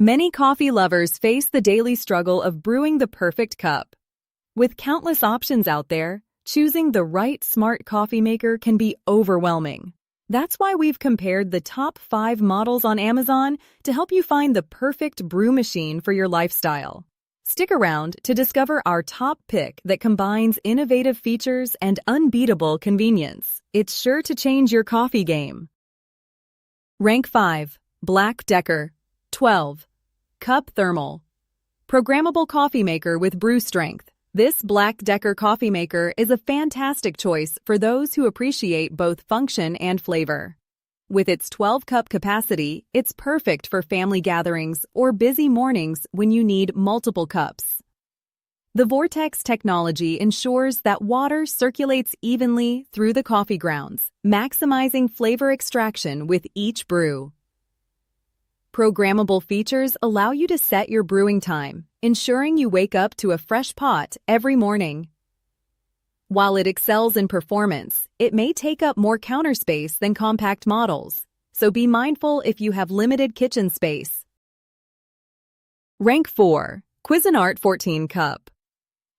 Many coffee lovers face the daily struggle of brewing the perfect cup. With countless options out there, choosing the right smart coffee maker can be overwhelming. That's why we've compared the top 5 models on Amazon to help you find the perfect brew machine for your lifestyle. Stick around to discover our top pick that combines innovative features and unbeatable convenience. It's sure to change your coffee game. Rank 5. BLACK+DECKER 12. Cup Thermal. Programmable coffee maker with brew strength. This BLACK+DECKER coffee maker is a fantastic choice for those who appreciate both function and flavor. With its 12-cup capacity, it's perfect for family gatherings or busy mornings when you need multiple cups. The Vortex technology ensures that water circulates evenly through the coffee grounds, maximizing flavor extraction with each brew. Programmable features allow you to set your brewing time, ensuring you wake up to a fresh pot every morning. While it excels in performance, it may take up more counter space than compact models, so be mindful if you have limited kitchen space. Rank 4. Cuisinart 14 Cup.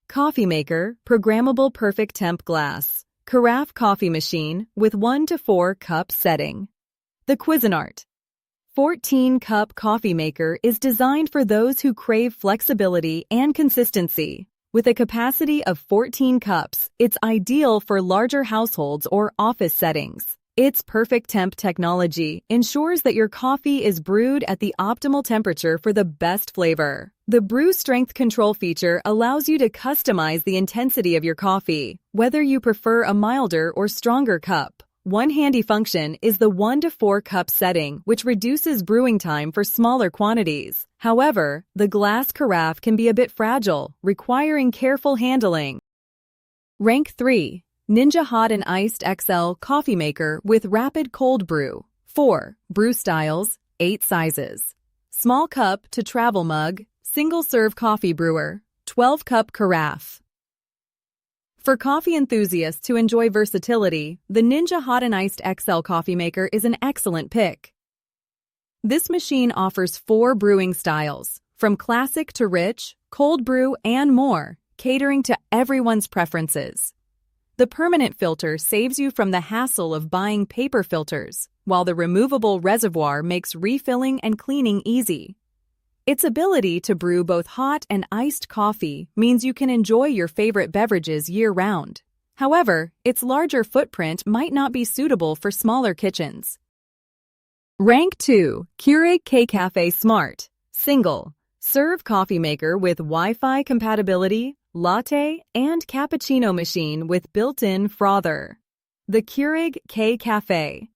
Coffee maker, programmable PerfecTemp glass. Carafe coffee machine with 1 to 4 cup setting. The Cuisinart 14-cup coffee maker is designed for those who crave flexibility and consistency. With a capacity of 14 cups, it's ideal for larger households or office settings. Its PerfecTemp technology ensures that your coffee is brewed at the optimal temperature for the best flavor. The brew strength control feature allows you to customize the intensity of your coffee, whether you prefer a milder or stronger cup. One handy function is the 1 to 4 cup setting, which reduces brewing time for smaller quantities. However, the glass carafe can be a bit fragile, requiring careful handling. Rank 3. Ninja Hot and Iced XL coffee maker with rapid cold brew. 4. Brew styles, 8 sizes. Small cup to travel mug, single-serve coffee brewer, 12-cup carafe. For coffee enthusiasts who enjoy versatility, the Ninja Hot and Iced XL coffee maker is an excellent pick. This machine offers 4 brewing styles, from classic to rich, cold brew, and more, catering to everyone's preferences. The permanent filter saves you from the hassle of buying paper filters, while the removable reservoir makes refilling and cleaning easy. Its ability to brew both hot and iced coffee means you can enjoy your favorite beverages year-round. However, its larger footprint might not be suitable for smaller kitchens. Rank 2. Keurig K-Café Smart. Single. Serve coffee maker with Wi-Fi compatibility, Latte, and Cappuccino machine with built-in Frother. The Keurig K-Café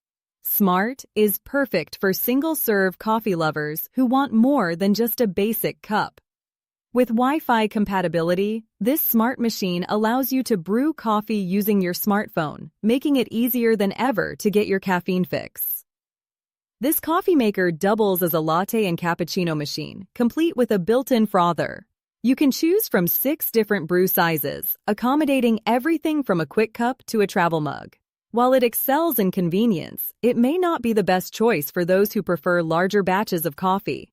Smart is perfect for single-serve coffee lovers who want more than just a basic cup. With Wi-Fi compatibility, this smart machine allows you to brew coffee using your smartphone, making it easier than ever to get your caffeine fix. This coffee maker doubles as a latte and cappuccino machine, complete with a built-in frother. You can choose from 6 different brew sizes, accommodating everything from a quick cup to a travel mug. While it excels in convenience, it may not be the best choice for those who prefer larger batches of coffee.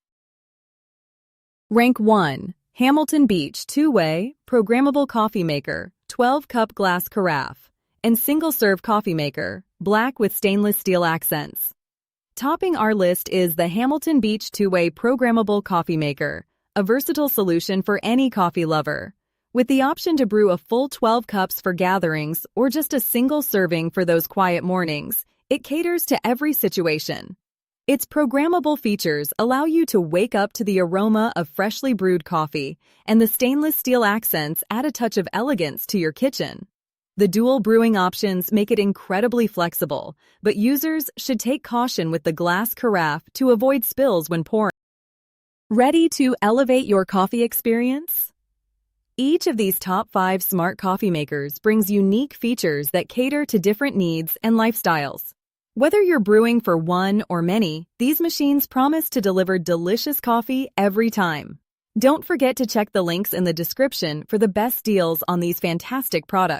Rank 1. Hamilton Beach 2-way programmable coffee maker, 12-cup glass carafe, and single-serve coffee maker, black with stainless steel accents. Topping our list is the Hamilton Beach 2-way programmable coffee maker, a versatile solution for any coffee lover. With the option to brew a full 12 cups for gatherings or just a single serving for those quiet mornings, it caters to every situation. Its programmable features allow you to wake up to the aroma of freshly brewed coffee, and the stainless steel accents add a touch of elegance to your kitchen. The dual brewing options make it incredibly flexible, but users should take caution with the glass carafe to avoid spills when pouring. Ready to elevate your coffee experience? Each of these top 5 smart coffee makers brings unique features that cater to different needs and lifestyles. Whether you're brewing for one or many, these machines promise to deliver delicious coffee every time. Don't forget to check the links in the description for the best deals on these fantastic products.